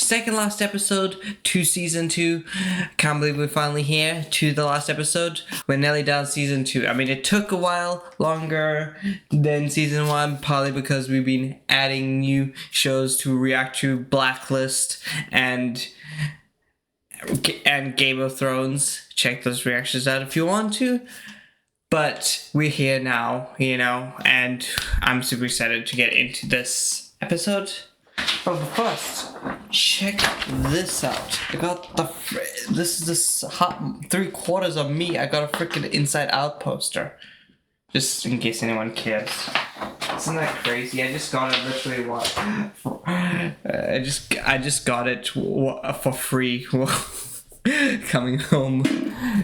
second last episode to season 2. Can't believe we're finally here to the last episode. We're nearly done season 2. I mean, it took a while longer than season 1, probably because we've been adding new shows to react to. Blacklist and Game of Thrones. Check those reactions out if you want to. But we're here now, and I'm super excited to get into this episode. But first, check this out. I got this hot 3/4 of me. I got a freaking Inside Out poster. Just in case anyone cares. Isn't that crazy? I just got it literally I just got it for free coming home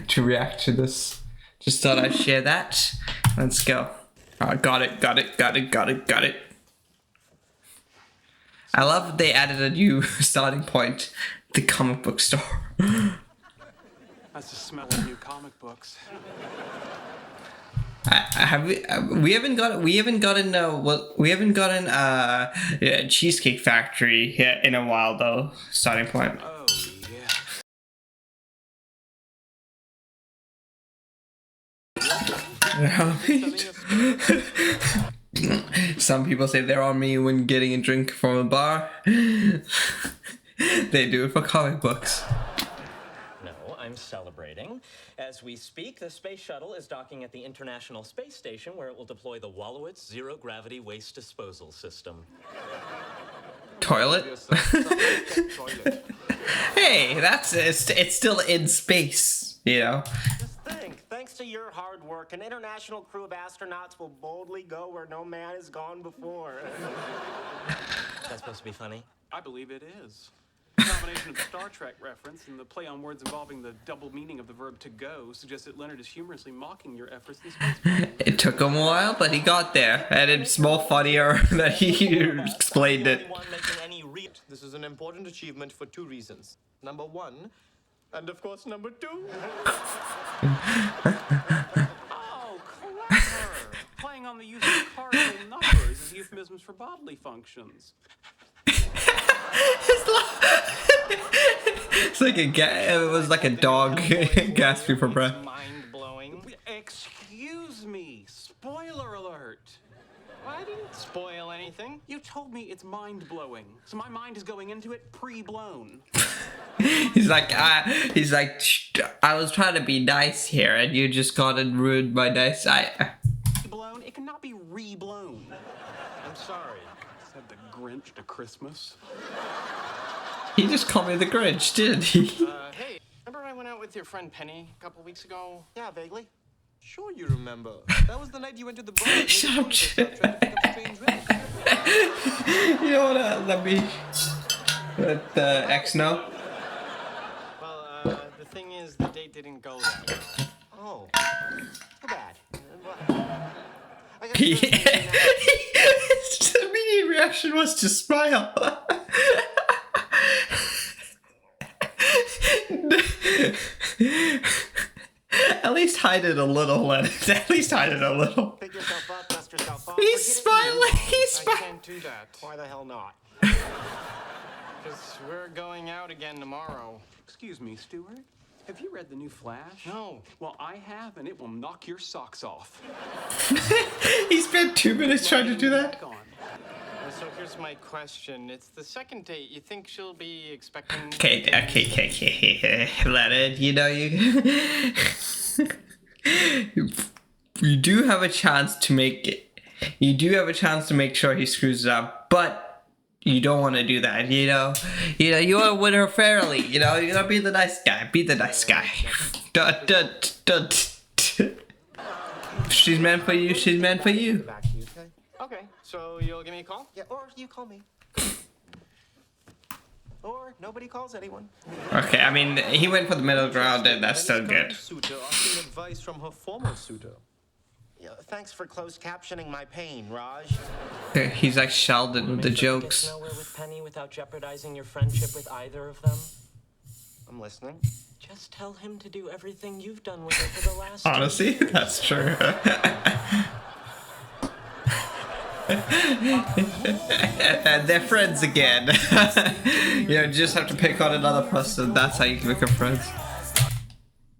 to react to this. Just thought I'd share that. Let's go. Got it. I love they added a new starting point. The comic book store. That's the smell of new comic books. We haven't gotten Cheesecake Factory in a while though. Starting point. Oh yeah. Some people say they're on me when getting a drink from a bar. They do it for comic books. No, I'm celebrating. As we speak, the space shuttle is docking at the International Space Station, where it will deploy the Wolowitz zero-gravity waste disposal system. Toilet? Hey, it's still in space, Just think, thanks to your hard work, an international crew of astronauts will boldly go where no man has gone before. That's supposed to be funny? I believe it is. The combination of Star Trek reference and the play on words involving the double meaning of the verb to go suggests that Leonard is humorously mocking your efforts in space. It took him a while, but he got there, and it's more funnier that he explained it. This is an important achievement for 2 reasons. Number 1, and of course number 2. Oh, clever! Playing on the use of cardinal numbers as euphemisms for bodily functions. It's like it was like a dog gasping for breath. Mind-blowing. Excuse me. Spoiler alert. I didn't spoil anything. You told me it's mind-blowing, so my mind is going into it pre-blown. He's like, I was trying to be nice here, and you just got and ruined my nice. Blown? It cannot be re-blown. I'm sorry. Said the Grinch to Christmas. He just called me the Grinch, didn't he? Hey, remember I went out with your friend Penny a couple weeks ago? Yeah, vaguely. Sure you remember. That was the night you went to the bar. Shut up, You know what? Let the ex know. Well, the thing is, the date didn't go that well. Oh, too bad. His immediate reaction was to smile. At least hide it a little, Leonard. At least hide it a little. Pick yourself up, dust yourself off. He's smiling. He's I smiling. can't do that. Why the hell not? Because we're going out again tomorrow. Excuse me, Stuart. Have you read the new Flash? No. Well, I have, and it will knock your socks off. He spent 2 minutes trying to do that. So here's my question. It's the second date. You think she'll be expecting... Okay. Leonard, you do have a chance to make it. You do have a chance to make sure he screws it up, but you don't want to do that, you want to win her fairly, you gotta be the nice guy. Be the nice guy. She's meant for you. She's meant for you. Back to you, okay? Okay, so you'll give me a call? Yeah, or you call me. Or nobody calls anyone. Okay, I mean, he went for the middle ground, and that's still good. Suitor asking advice from her former suitor. Yeah, thanks for closed captioning my pain, Raj. He's like Sheldon with the jokes. Nowhere with Penny without jeopardizing your friendship with either of them. I'm listening. Just tell him to do everything you've done with her for the last. Honestly, 2 years. that's true. And they're friends again. You just have to pick on another person. That's how you can become friends.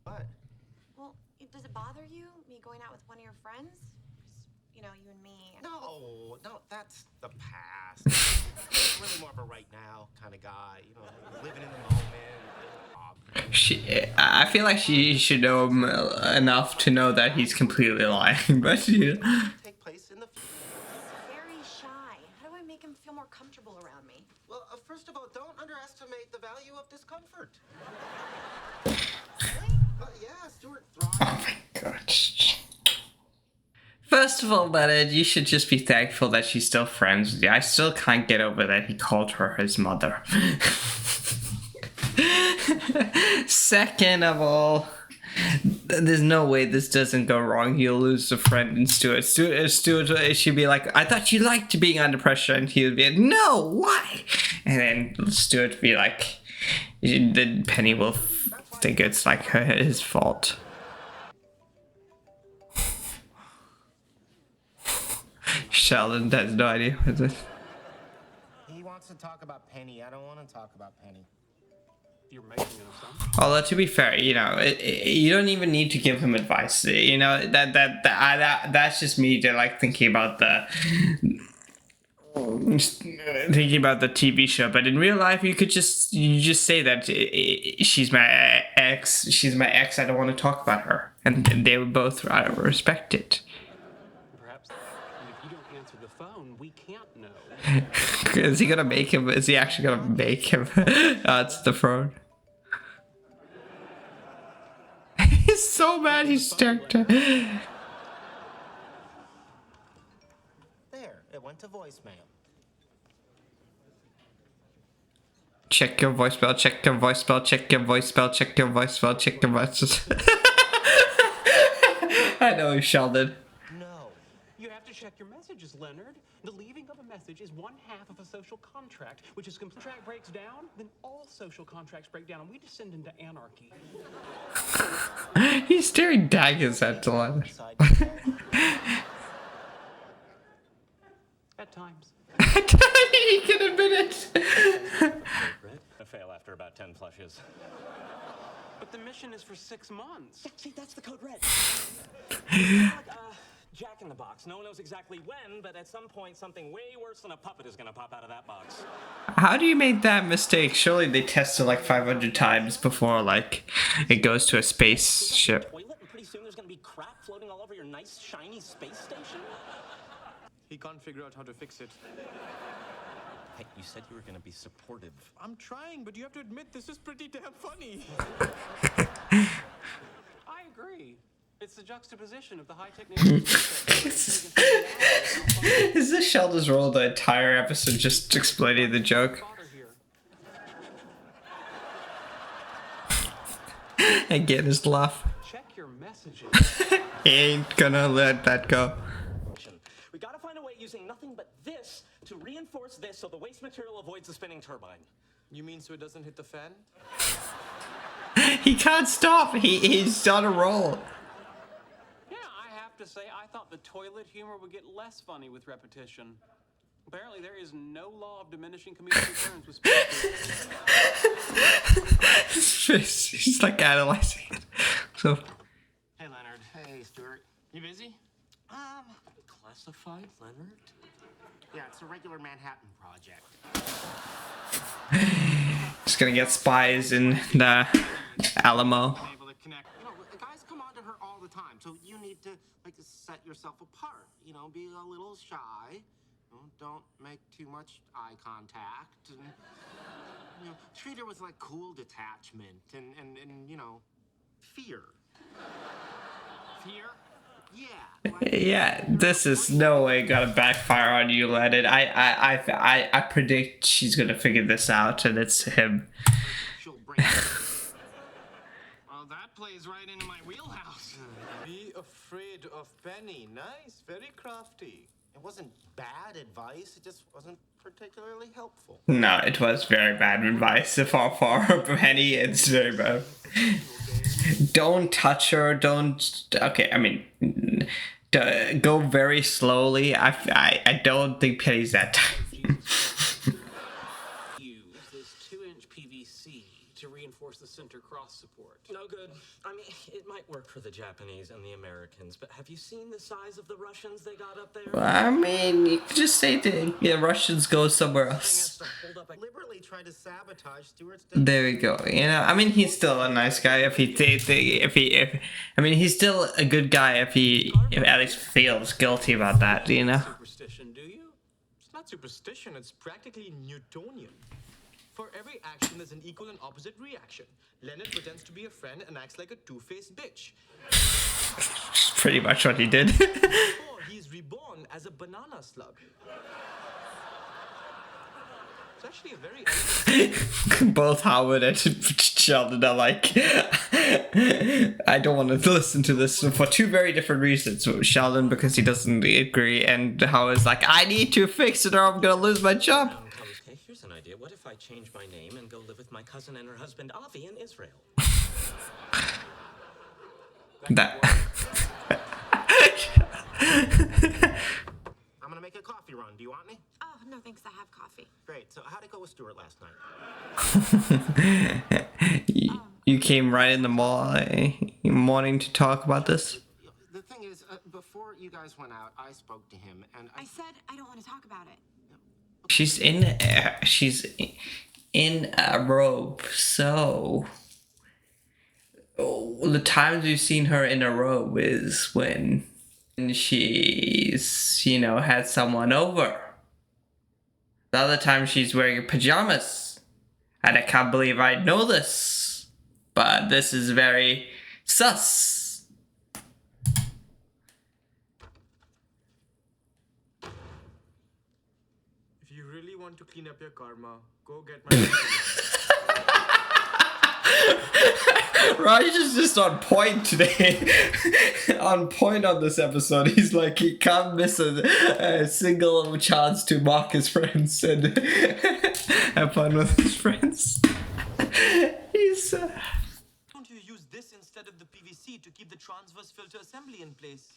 What? Well, does it bother you, me going out with one of your friends? 'Cause, you know, you and me. No, that's the past. I'm really more of a right now kind of guy. You know, living in the moment. I feel like she should know him enough to know that he's completely lying, but you know. Take place in the future. He's very shy. How do I make him feel more comfortable around me? Well, first of all, don't underestimate the value of discomfort. Really? Yeah, Stuart thrives. Oh my gosh. First of all, Leonard, you should just be thankful that she's still friends with you. I still can't get over that he called her his mother. Second of all, there's no way this doesn't go wrong. He'll lose a friend in Stuart. Stuart should be like, I thought you liked being under pressure, and he would be like, no, why? And then Stuart would be like, then Penny will think it's like his fault. Sheldon has no idea what this. He wants to talk about Penny. I don't want to talk about Penny. You're making it a son. Although to be fair, you know, you don't even need to give him advice. You know that's just me to like thinking about the TV show. But in real life, you just say that she's my ex. She's my ex. I don't want to talk about her, and they would both respect it. Perhaps if you don't answer the phone, we can't know. Is he gonna make him? Is he actually gonna make him answer the phone? He's so mad. He's staring. There, it went to voicemail. Check your voicemail. Check your voicemail. Check your voicemail. Check your voicemail. Check your voicemail. I know, Sheldon. No. You have to check your messages, Leonard. The leaving of a message is one half of a social contract, which is contract breaks down, then all social contracts break down, and we descend into anarchy. He's staring daggers at Leonard. At times. He can admit it. A fail after about 10 flushes. But the mission is for 6 months. Yeah, see, that's the code red. Jack in the Box. No one knows exactly when, but at some point, something way worse than a puppet is gonna pop out of that box. How do you make that mistake? Surely they test it like 500 times before like it goes to a spaceship. Toilet, and pretty soon there's gonna be crap floating all over your nice, shiny space station. He can't figure out how to fix it. Hey, you said you were gonna be supportive. I'm trying, but you have to admit this is pretty damn funny. I agree. It's the juxtaposition of the high-tech nature. Is this Sheldon's role the entire episode just explaining the joke? And get his laugh. Check your messages. He ain't gonna let that go. We gotta find a way using nothing but this to reinforce this so the waste material avoids the spinning turbine. You mean so it doesn't hit the fan? He can't stop. He's on a roll. Yeah, I have to say, I thought the toilet humor would get less funny with repetition. Apparently, there is no law of diminishing comedic returns with speech. He's like analyzing it. So. Hey, Leonard. Hey, Stuart. You busy? Classified, Leonard? Yeah, it's a regular Manhattan project. Just gonna get spies in the Alamo. Able to connect. You know, guys come on to her all the time, so you need to like set yourself apart. You know, be a little shy. Don't make too much eye contact, and you know, treat her with like cool detachment and you know, fear. Fear? Yeah. Like, Yeah, this is no way gonna backfire on you, Leonard. I predict she's gonna figure this out, and it's him. she'll bring it. Well, that plays right into my wheelhouse. Be afraid of Penny. Nice, very crafty. It wasn't bad advice. It just wasn't particularly helpful. No, it was very bad advice for Penny. It's very bad. Don't touch her. Don't. Okay, I mean, go very slowly. I don't think Penny's that time. Use this 2-inch PVC to reinforce the center cross support. No good. I mean, it might work for the Japanese and the Americans, but have you seen the size of the Russians they got up there? I mean, you could just say the Russians go somewhere else. Deliberately tried to sabotage Stewart's. There we go. You know, I mean, he's still a nice guy if I mean, he's still a good guy if at least feels guilty about that, you know. Superstition, do you? It's not superstition, it's practically Newtonian. For every action, there's an equal and opposite reaction. Leonard pretends to be a friend and acts like a two-faced bitch. Pretty much what he did. Or he's reborn as a banana slug. It's actually a very... Both Howard and Sheldon are like, I don't want to listen to this for two very different reasons. Sheldon because he doesn't agree, and Howard's like, I need to fix it or I'm gonna lose my job. Okay, here's an idea. What if I change my name and go live with my cousin and her husband Avi in Israel? That. I'm gonna make a coffee run. Do you want me? Oh, no, thanks. I have coffee. Great. So how'd it go with Stewart last night? You came right in the morning to talk about this? The thing is, before you guys went out, I spoke to him, and I said I don't want to talk about it. She's in a robe, so the times we've seen her in a robe is when she's, you know, had someone over. The other time she's wearing pajamas. And I can't believe I know this. But this is very sus. If you really want to clean up your karma, go get my... Raj is just on point today. On point on this episode. He's like, he can't miss a single chance to mock his friends and have fun with his friends. He's... Don't you use this instead of the PVC to keep the transverse filter assembly in place?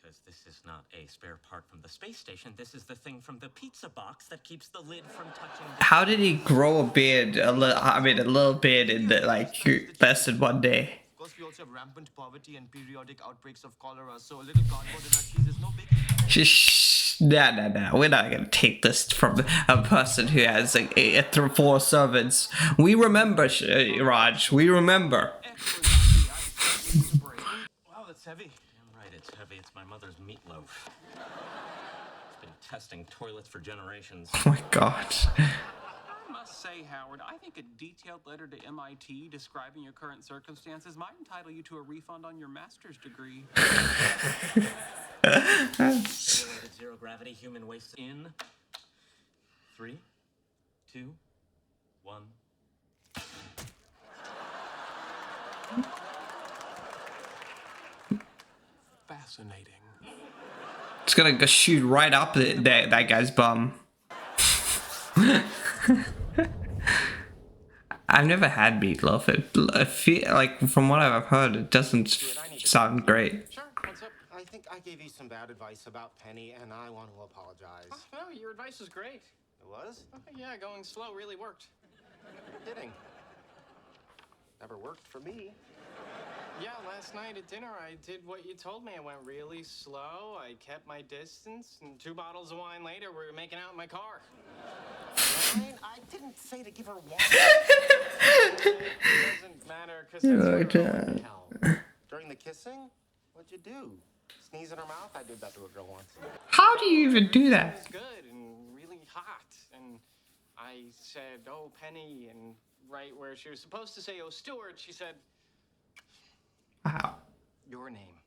Because this is not a spare part from the space station. This is the thing from the pizza box that keeps the lid from touching the... How did he grow a beard? A little beard in the, like, less than one day. Of course, we also have rampant poverty and periodic outbreaks of cholera, so a little cardboard in our cheese is no biggie. Shh, nah. We're not gonna take this from a person who has like 4 servants. We remember, Raj. We remember. Wow, that's heavy. Damn right, it's heavy. It's my mother's meatloaf. It's been testing toilets for generations. Oh my god. I must say, Howard, I think a detailed letter to MIT describing your current circumstances might entitle you to a refund on your master's degree. Zero gravity human waste in 3, 2, 1. Fascinating. It's gonna go shoot right up that guy's bum. I've never had meatloaf. I feel like, from what I've heard, it doesn't sound great. Sure, what's up? I think I gave you some bad advice about Penny, and I want to apologize. Oh, no, your advice is great. It was? Yeah, going slow really worked. Kidding. Never worked for me. Yeah, last night at dinner, I did what you told me. I went really slow. I kept my distance, and 2 bottles of wine later, we were making out in my car. I didn't say to give her wine. It doesn't matter, because it's her hell. During the kissing, what'd you do? Sneeze in her mouth? I did that to a girl once. How do you even do It that? was good and really hot, and I said, "Oh, Penny," and right where she was supposed to say, "Oh, Stewart," she said, Wow. "Your name."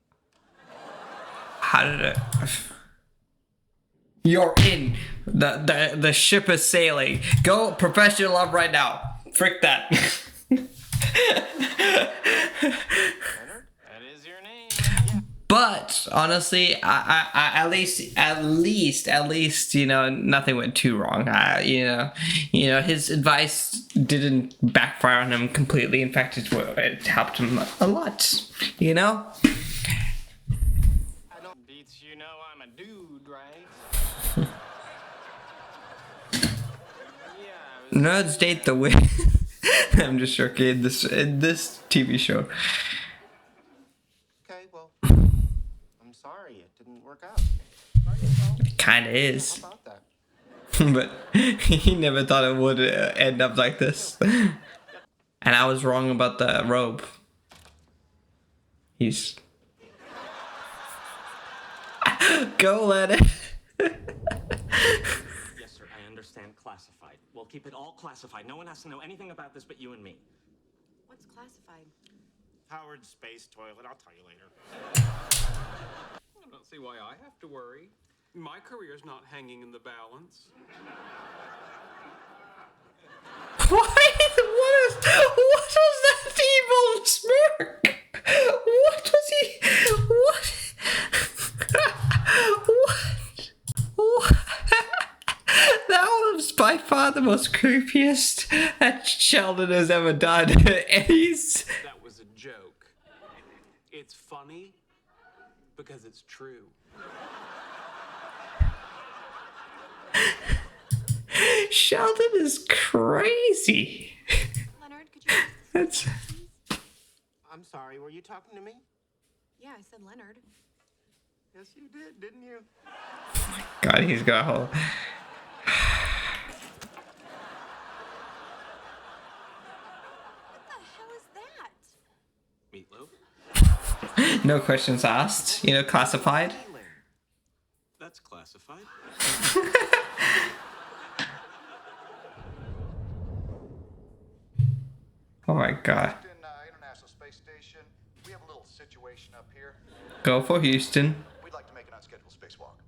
How did it? You're in. The ship is sailing. Go profess your love right now. Frick that. Leonard, that is your name. But honestly, I at least, you know, nothing went too wrong. You know, his advice didn't backfire on him completely. In fact, it helped him a lot. You know. Beats Nerds date the way. I'm just joking. In this TV show. Okay, well, I'm sorry it didn't work out. Sorry yourself. It kinda is. How about that? But he never thought it would end up like this. And I was wrong about the robe. He's... Go, Leonard. Yes, sir, I understand classified. We'll keep it all classified. No one has to know anything about this but you and me. What's classified? Howard's space toilet. I'll tell you later. I don't see why I have to worry. My career's not hanging in the balance. What was that evil smirk? What was he? What? What? That was by far the most creepiest that Sheldon has ever done. And he's... That was a joke. It's funny because it's true. Sheldon is crazy. Leonard, could you That's... I'm sorry, were you talking to me? Yeah, I said Leonard. Yes, you did, didn't you? God, he's got a whole... What the hell is that? Meatloaf? No questions asked. You know, classified. That's classified. Oh my God. International Space Station. We have a little situation up here. Go for Houston. We'd like to make an unscheduled spacewalk.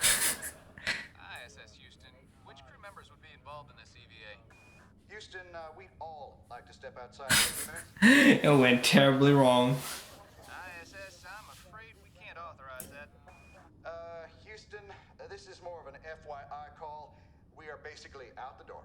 ISS Houston. Which crew members would be involved in this EVA? Houston, we'd all like to step outside for a few minutes. It went terribly wrong. ISS, I'm afraid we can't authorize that. Houston, this is more of an FYI call. We are basically out the door.